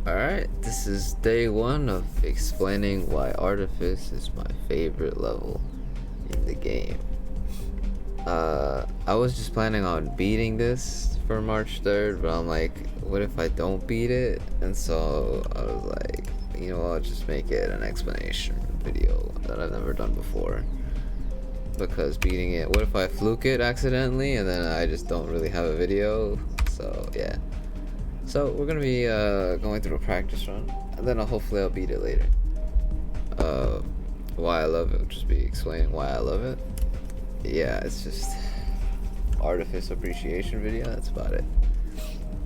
Alright, this is day one of explaining why Artifice is my favorite level in the game. I was just planning on beating this for March 3rd, but I'm like, what if I don't beat it? And so I was like, you know what, I'll just make it an explanation video that I've never done before. Because beating it, what if I fluke it accidentally and then I just don't really have a video? So yeah. So we're gonna be going through a practice run, and then hopefully I'll beat it later. Why I love it, will just be explaining why I love it. Yeah, it's just Artifice appreciation video. That's about it.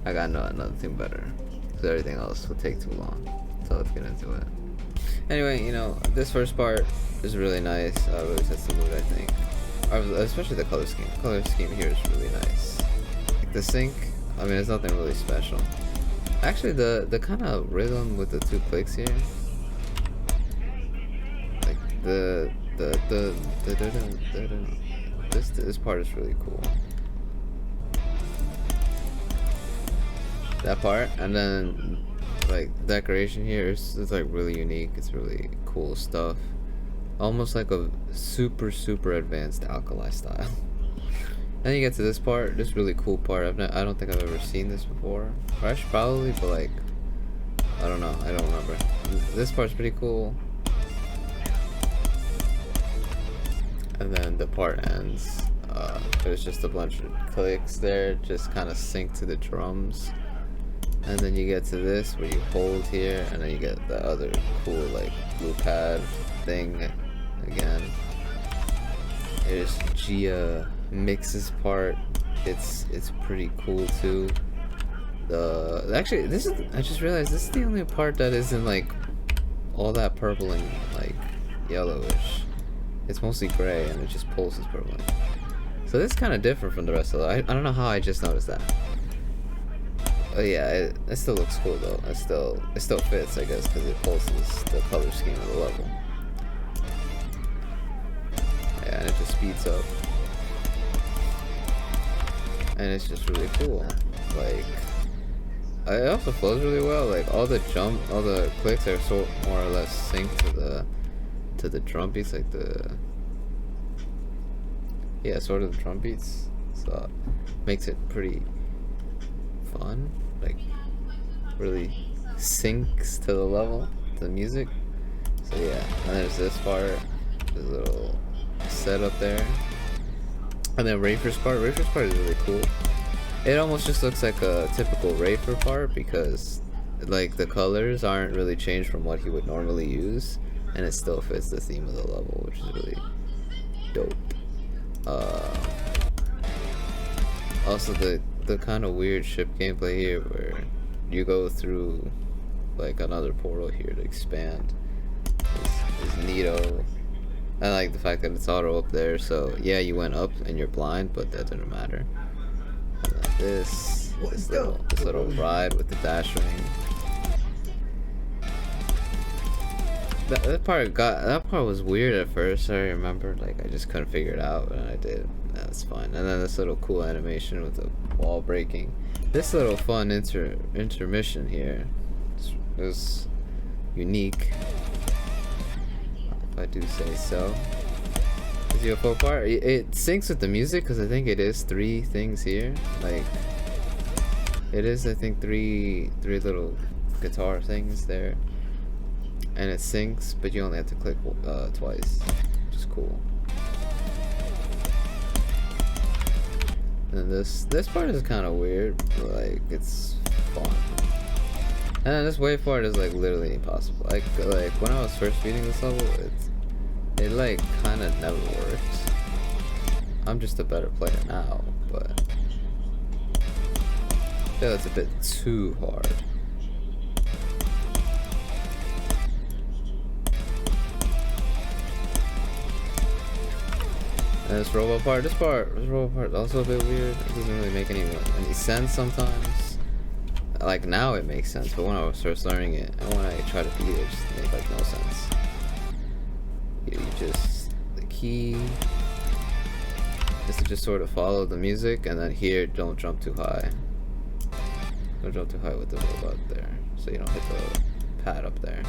I got nothing better, because everything else will take too long. So let's get into it. Anyway, you know, this first part is really nice. Really sets the mood, I think. Especially the color scheme. The color scheme here is really nice. Like the sync. I mean, it's nothing really special. Actually, the kind of rhythm with the two clicks here, like this part is really cool. That part, and then like decoration here is like really unique. It's really cool stuff. Almost like a super advanced alkali style. Then you get to this part, this really cool part. I don't think I've ever seen this before. Or I should probably, but like, I don't know. I don't remember. This part's pretty cool. And then the part ends. There's just a bunch of clicks there, just kind of sync to the drums. And then you get to this where you hold here, and then you get the other cool like blue pad thing again. There's Gia mixes part. It's pretty cool too. Actually, this is, I just realized this is the only part that isn't like all that purple and like yellowish. It's mostly gray and it just pulses purple. So this is kind of different from the rest of it. I don't know how I just noticed that. Oh yeah, it still looks cool though. It still fits, I guess, because it pulses the color scheme of the level. Yeah, and it just speeds up. And it's just really cool. Like, it also flows really well. Like all the clicks are sort more or less synced to the drum beats, like sort of the drum beats. So makes it pretty fun. Like really syncs to the level, to the music. So yeah, and there's this part, this little setup there. And then Rafer's part is really cool. It almost just looks like a typical Rafer part because like the colors aren't really changed from what he would normally use, and it still fits the theme of the level, which is really dope. Also the kind of weird ship gameplay here where you go through like another portal here to expand is neato. I like the fact that it's auto up there, so yeah, you went up and you're blind, but that didn't matter. And then this little ride with the dash ring. That part was weird at first. I remember, like, I just couldn't figure it out, and I did. That's fine. And then this little cool animation with the wall breaking. This little fun intermission here is unique, if I do say so. The UFO part, it syncs with the music because I think it is 3 things here. Like, it is, I think, three little guitar things there. And it syncs, but you only have to click twice, which is cool. And this part is kind of weird, but like it's fun. And then this wave part is like literally impossible. Like when I was first beating this level, it like kind of never worked. I'm just a better player now, but I feel it's a bit too hard. And this robot part is also a bit weird. It doesn't really make any sense sometimes. Like now it makes sense, but when I was first learning it, and when I try to beat it, it just made like no sense. You just, the key is to just sort of follow the music, and then here, don't jump too high. Don't jump too high with the robot there, so you don't hit the pad up there.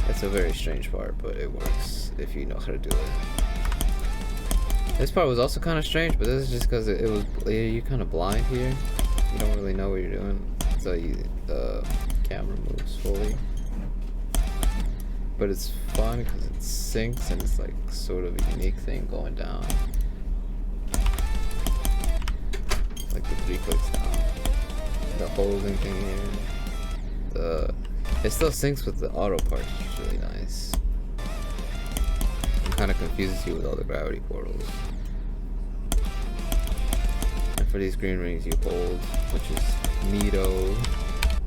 It's a very strange part, but it works if you know how to do it. This part was also kind of strange, but this is just because it was you're kind of blind here. You don't really know what you're doing until the camera moves fully. But it's fun because it syncs and it's like sort of a unique thing going down. Like the 3 clicks down. The holding thing here. It still syncs with the auto part, which is really nice. It kind of confuses you with all the gravity portals. And for these green rings you hold, which is neato.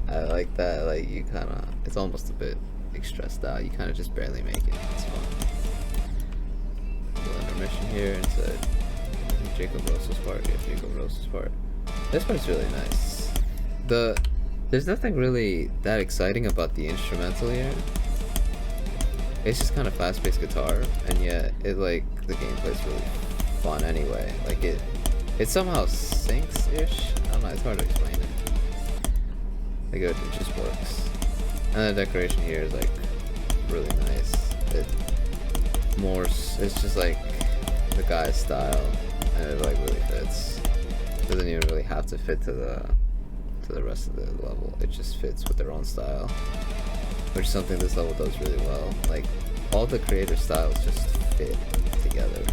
I like that, like you kind of, it's almost a bit stressed out. You kind of just barely make it. It's fun. Little intermission here inside Jacob Rosa's part. Yeah, Jacob Rosa's part. This part's really nice. There's nothing really that exciting about the instrumental here. It's just kind of fast-paced guitar, and yet it like the gameplay's really fun anyway. Like it somehow syncs-ish. I don't know. It's hard to explain it. Like it just works. And the decoration here is like really nice. It's just like the guy's style, and it like really fits. Doesn't even really have to fit to the rest of the level. It just fits with their own style, which is something this level does really well. Like all the creator styles just fit together.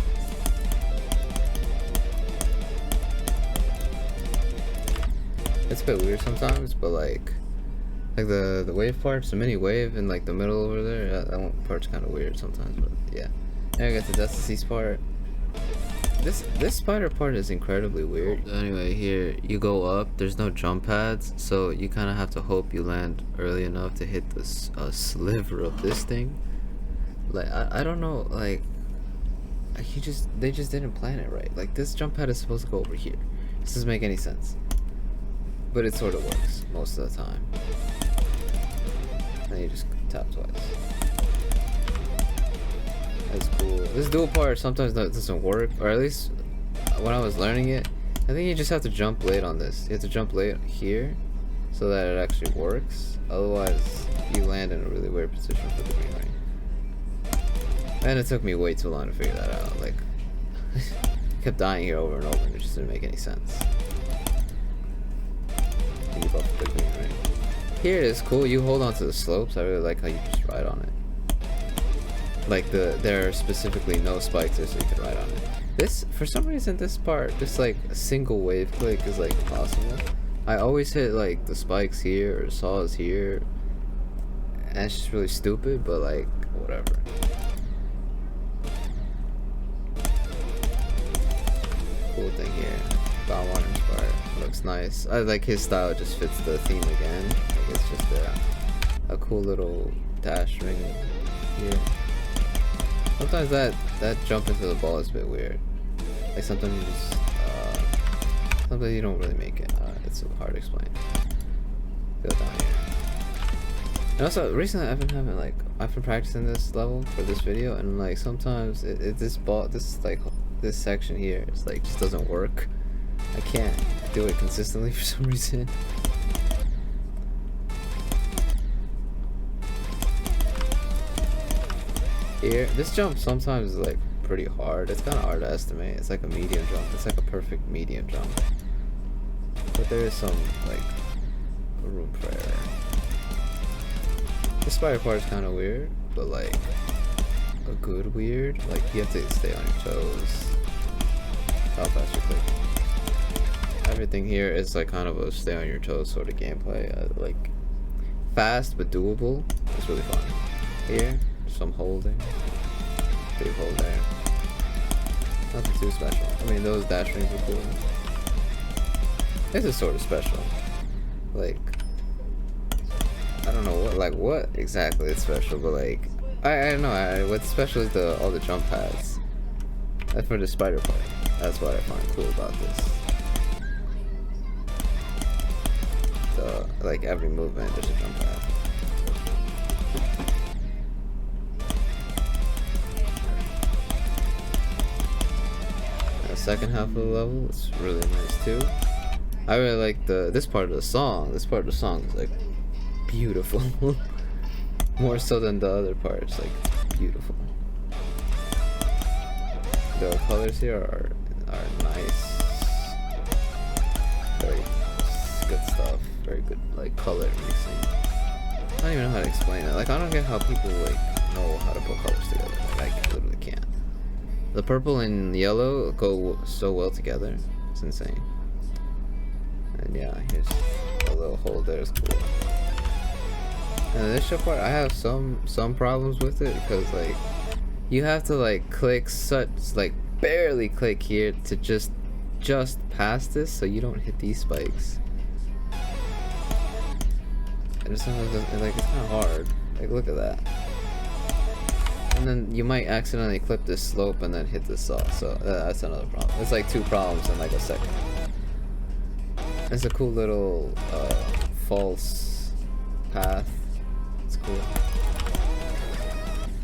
It's a bit weird sometimes, but like the wave parts, the mini wave in like the middle over there, that one part's kind of weird sometimes, but yeah. Now we got the Destiny's part. This spider part is incredibly weird. So anyway, here you go up, there's no jump pads, so you kind of have to hope you land early enough to hit this sliver of this thing. Like I don't know, like they just didn't plan it right. Like this jump pad is supposed to go over here. This doesn't make any sense, but it sort of works most of the time. And you just tap twice. That's cool. This dual part sometimes doesn't work, or at least when I was learning it, I think you just have to jump late on this. You have to jump late here so that it actually works. Otherwise, you land in a really weird position for the green ring. And it took me way too long to figure that out. Like, I kept dying here over and over, and it just didn't make any sense. And you buff the green ring. Here it is cool. You hold on to the slopes. I really like how you just ride on it. Like there are specifically no spikes there, so you can ride on it. This, for some reason, this part, this like single wave click is like possible. I always hit like the spikes here or saws here, and it's just really stupid, but like whatever. Cool thing here. Balwarner's part looks nice. I like his style, just fits the theme again. Like it's just a cool little dash ring here. Sometimes that jump into the ball is a bit weird. Like sometimes you just sometimes you don't really make it. It's hard to explain. Go down here. And also recently I've been practicing this level for this video, and like sometimes this section here is like just doesn't work. I can't do it consistently for some reason. Here, this jump sometimes is like pretty hard. It's kind of hard to estimate. It's like a medium jump. It's like a perfect medium jump. But there is some like room for error. The spider part is kind of weird, but like a good weird. Like you have to stay on your toes. How fast you're clicking. Everything here is like kind of a stay on your toes sort of gameplay. Like fast but doable. It's really fun. Here, some holding. Big hold there. Nothing too special. I mean, those dash rings are cool. This is sort of special. Like, I don't know what exactly is special, but like, I don't know. What's special is all the jump pads. That's for the spider part. That's what I find cool about this. Like every movement, there's a jump pad. And the second half of the level is really nice too. I really like this part of the song. This part of the song is like beautiful. More so than the other parts. Like, it's beautiful. The colors here are nice. Very good stuff. Very good, like, color mixing. I don't even know how to explain it. Like, I don't get how people like know how to put colors together. Like, I literally can't. The purple and yellow go so well together. It's insane. And yeah, here's a little hole there. It's cool. And this ship part, I have some problems with it because like you have to like click like barely click here to just past this so you don't hit these spikes. And sometimes like it's kind of hard. Like, look at that. And then you might accidentally clip this slope and then hit this saw. So that's another problem. It's like 2 problems in like a second. It's a cool little false path. It's cool.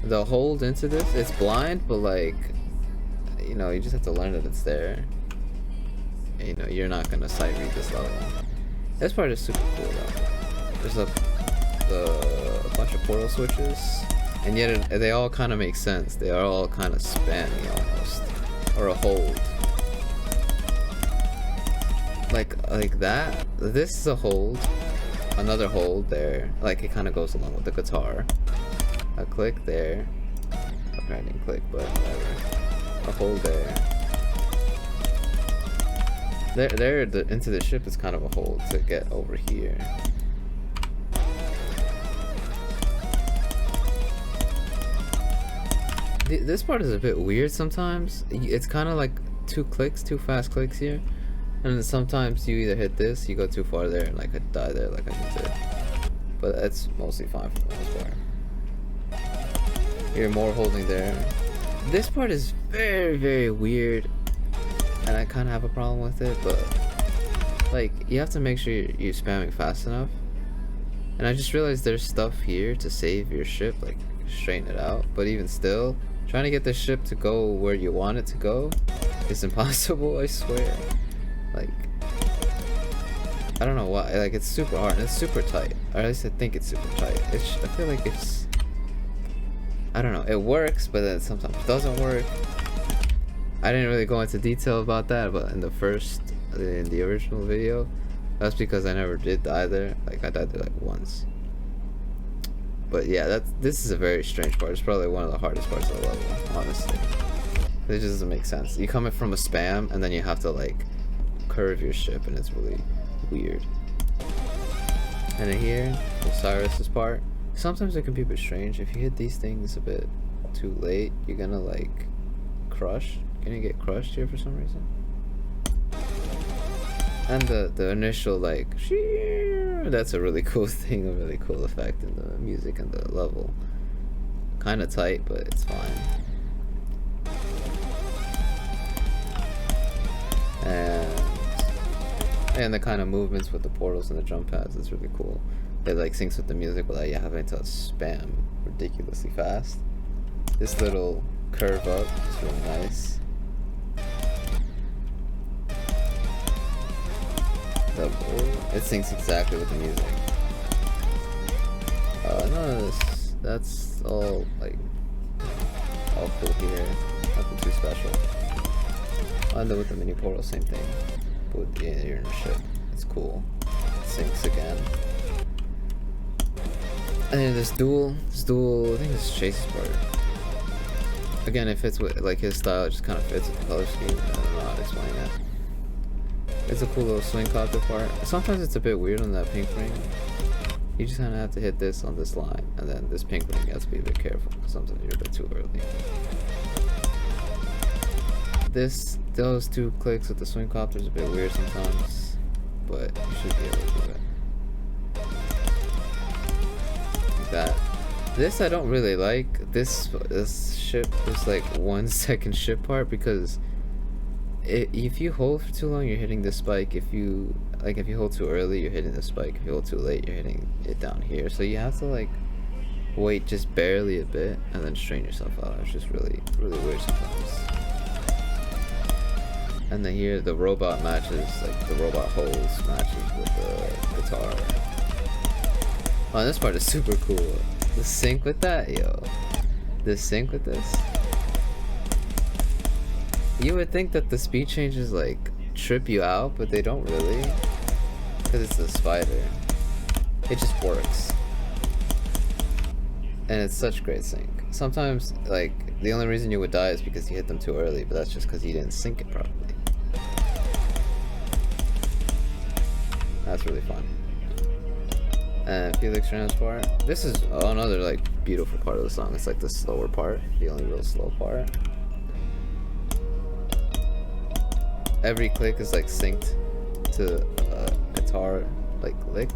The hold into this, it's blind, but like, you know, you just have to learn that it's there. And, you know, you're not gonna sight read this level. This part is super cool though. There's a bunch of portal switches, and yet they all kind of make sense. They are all kind of spammy almost, or a hold. Like that. This is a hold. Another hold there. Like, it kind of goes along with the guitar. A click there. Okay, I didn't click, but whatever. A hold there. There, into the ship is kind of a hold to get over here. This part is a bit weird sometimes. It's kind of like 2 fast clicks here. And then sometimes you either hit this, you go too far there, and like I die there like I just did. But that's mostly fine for the most part. You're more holding there. This part is very, very weird. And I kind of have a problem with it, but like, you have to make sure you're spamming fast enough. And I just realized there's stuff here to save your ship, like straighten it out. But even still, trying to get the ship to go where you want it to go is impossible, I swear. Like, I don't know why. Like, it's super hard and it's super tight. Or at least I think it's super tight. I feel like it's, I don't know. It works, but then sometimes it doesn't work. I didn't really go into detail about that, but in the original video, that's because I never did die there. Like, I died there like once. But yeah, this is a very strange part. It's probably one of the hardest parts of the level, honestly. It just doesn't make sense. You come in from a spam, and then you have to like curve your ship, and it's really weird. And in here, Osiris's part, sometimes it can be a bit strange. If you hit these things a bit too late, you're gonna like crush. You're gonna get crushed here for some reason. And the initial like, that's a really cool thing, a really cool effect in the music and the level. Kind of tight, but it's fine. And the kind of movements with the portals and the jump pads is really cool. It like syncs with the music without you having to spam ridiculously fast. This little curve up is really nice. It syncs exactly with the music. None of this, that's all like all cool here. Nothing too special. And then with the mini portal, same thing. With the inner ship, it's cool. It syncs again. And then this duel, I think it's Chase's part. Again, it fits with like his style. It just kind of fits with the color scheme. I don't know how to explain it. It's a cool little swing copter part. Sometimes it's a bit weird on that pink ring. You just kind of have to hit this on this line, and then this pink ring, you have to be a bit careful because sometimes you're a bit too early. Those 2 clicks with the swing copter is a bit weird sometimes, but you should be able to do it. Like that. This I don't really like. This ship is like 1 second ship part because if you hold for too long, you're hitting the spike. If you hold too early, you're hitting the spike. If you hold too late, you're hitting it down here. So you have to like wait just barely a bit and then strain yourself out. It's just really, really weird sometimes. And then here the robot matches, like the robot hose matches with the guitar. Oh, this part is super cool. The sync with that, yo. The sync with this. You would think that the speed changes like trip you out, but they don't really. Because it's the spider. It just works. And it's such great sync. Sometimes, like, the only reason you would die is because you hit them too early, but that's just because you didn't sync it properly. That's really fun. And Felix Transport. This is another like beautiful part of the song. It's like the slower part, the only real slow part. Every click is like synced to a guitar like lick.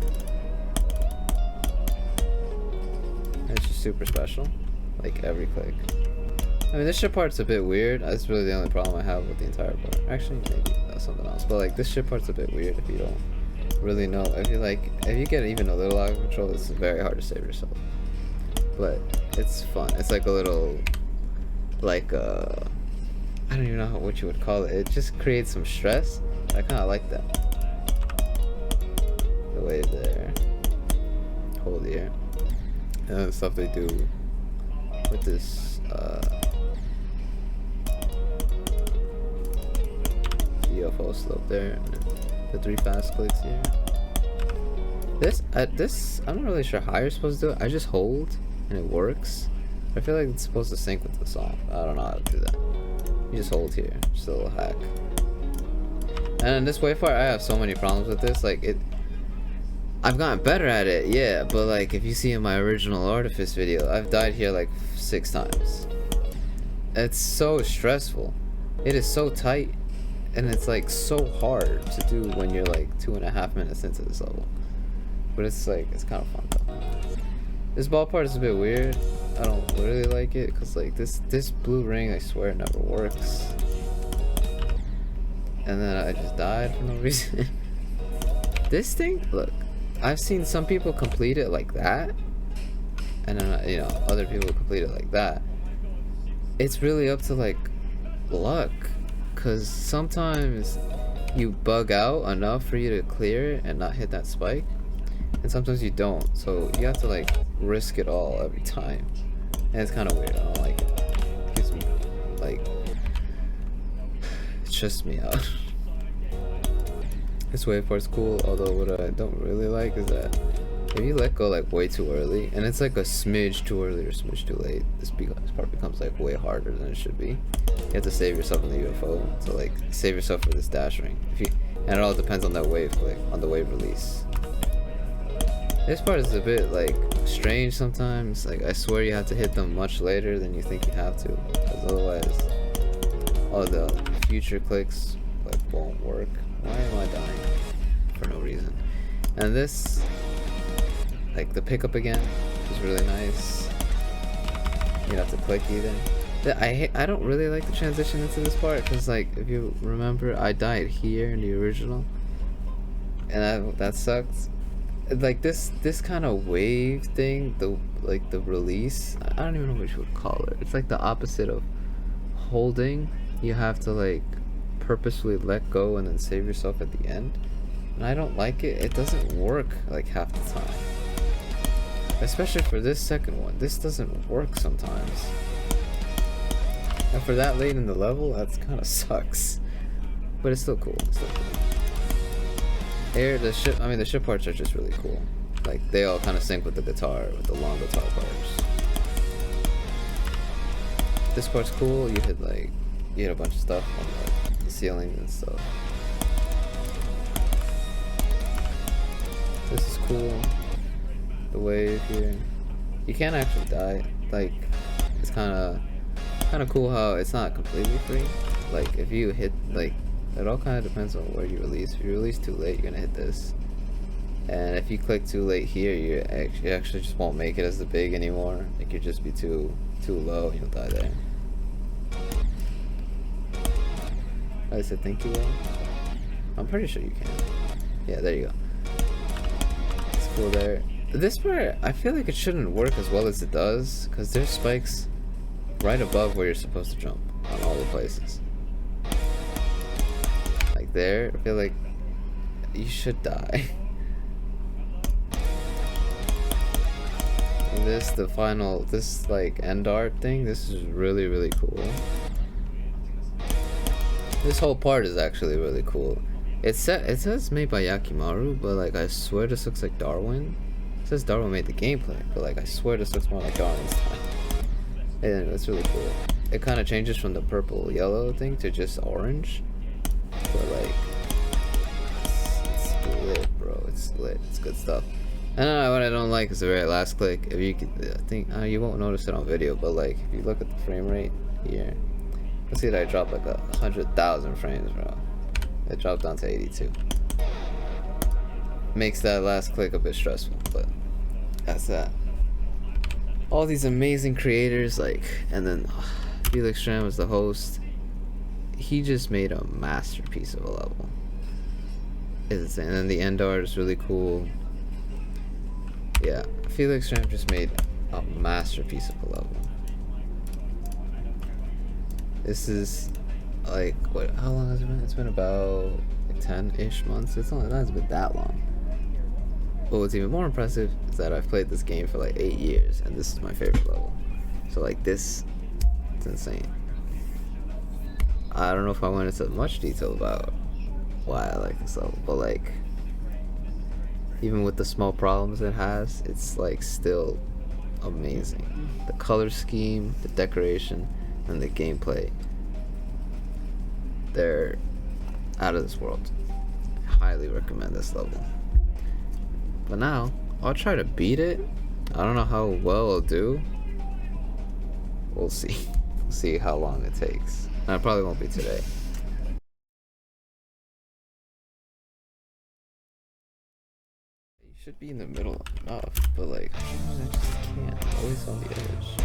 And it's just super special. Like every click. I mean, this shit part's a bit weird. That's really the only problem I have with the entire part. Actually, maybe that's something else. But like this shit part's a bit weird if you don't really know. If you get even a little out of control, it's very hard to save yourself. But it's fun. It's like a little, like I don't even know what you would call it. It just creates some stress. I kind of like that. The wave there. Hold here. And then the stuff they do with this UFO slope there. The 3 fast clicks here. This I'm not really sure how you're supposed to do it. I just hold and it works. I feel like it's supposed to sync with the song. I don't know how to do that. You just hold here. Just a little hack. And this wave part, I have so many problems with this. Like I've gotten better at it, yeah, but like if you see in my original Artifice video, I've died here like 6 times. It's so stressful. It is so tight. And it's like so hard to do when you're like 2.5 minutes into this level. But it's like, it's kind of fun though. This ball part is a bit weird. I don't really like it because like this blue ring, I swear it never works. And then I just died for no reason. This thing, look, I've seen some people complete it like that. And then, you know, other people complete it like that. It's really up to like luck. Because sometimes you bug out enough for you to clear it and not hit that spike, and sometimes you don't, so you have to like risk it all every time, and it's kind of weird. I don't like it. It gives me like, it stresses me out. This wave part's cool, although what I don't really like is that if you let go like way too early, and it's like a smidge too early or smidge too late, this part becomes like way harder than it should be. You have to save yourself in the UFO to like save yourself for this dash ring. And it all depends on that wave click, on the wave release. This part is a bit like strange sometimes. Like I swear you have to hit them much later than you think you have to, because otherwise all the future clicks like won't work. Why am I dying for no reason? And this, like the pickup again, is really nice. You don't have to click either. I don't really like the transition into this part because like if you remember, I died here in the original, and that sucked. Like this kind of wave thing, the release, I don't even know what you would call it. It's like the opposite of holding. You have to like purposefully let go and then save yourself at the end, and I don't like it. It doesn't work like half the time, especially for this second one. This doesn't work sometimes. And for that late in the level, that's kind of sucks. But it's still cool. It's still cool. Here, the ship parts are just really cool. Like, they all kind of sync with the guitar, with the long guitar parts. This part's cool. You hit a bunch of stuff on the ceiling and stuff. This is cool. The wave here. You can't actually die. Like, it's kind of cool how it's not completely free. Like if you hit, like, it all kind of depends on where you release. If you release too late, you're gonna hit this, and if you click too late here, you actually just won't make it as the big anymore. Like you'll just be too low and you'll die there. I said thank you. I'm pretty sure you can. Yeah, there you go. It's cool there. This part, I feel like it shouldn't work as well as it does because there's spikes right above where you're supposed to jump on all the places. there, I feel like you should die. This like end art thing, this is really, really cool. This whole part is actually really cool. It says made by Yakimaru, but like I swear this looks like Darwin. It says Darwin made the gameplay, but like I swear this looks more like Darwin's style. And it's really cool. It kind of changes from the purple yellow thing to just orange, but like it's lit, bro. It's lit. It's good stuff. And what I don't like is the very last click. If you could, I think you won't notice it on video, but like if you look at the frame rate here, you'll see that I dropped like 100,000 frames, bro. It dropped down to 82. Makes that last click a bit stressful, but that's that. All these amazing creators, like, and then Felix Tran was the host. He just made a masterpiece of a level. It's insane. And then the end art is really cool. Yeah, Felix Tran just made a masterpiece of a level. This is like, what? How long has it been? It's been about like 10-ish months. It's not been that long. But what's even more impressive is that I've played this game for like 8 years, and this is my favorite level. So like this, it's insane. I don't know if I went into much detail about why I like this level, but like, even with the small problems it has, it's like still amazing. The color scheme, the decoration, and the gameplay, they're out of this world. I highly recommend this level. But now, I'll try to beat it. I don't know how well I'll do. We'll see. We'll see how long it takes. And it probably won't be today. You should be in the middle enough, but like, I just can't. I'm always on the edge.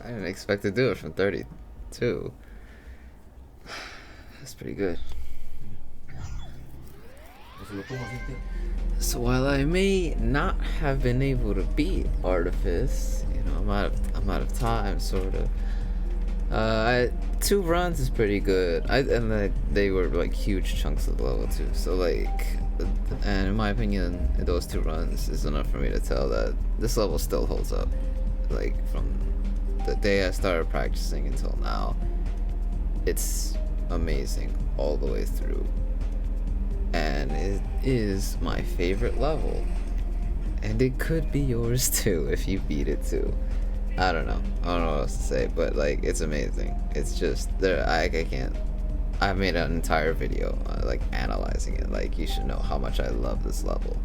I didn't expect to do it from 32. That's pretty good. So while I may not have been able to beat Artifice, you know, I'm out of time, sort of. 2 runs is pretty good. They were like huge chunks of the level too. So like, and in my opinion, those 2 runs is enough for me to tell that this level still holds up. Like from the day I started practicing until now, it's amazing all the way through. And it is my favorite level, and it could be yours too if you beat it too. I don't know what else to say, but like, it's amazing. It's just there. I can't. I've made an entire video like analyzing it. Like, you should know how much I love this level.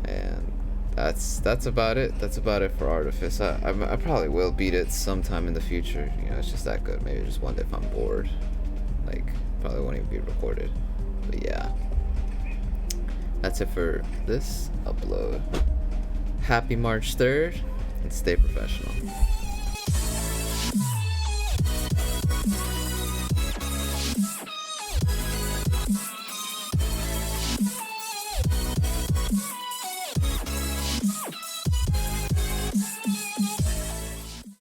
And that's about it. That's about it for Artifice. I probably will beat it sometime in the future. You know, it's just that good. Maybe just one day if I'm bored. Like, probably won't even be recorded. But yeah, that's it for this upload. Happy March 3rd, and stay professional.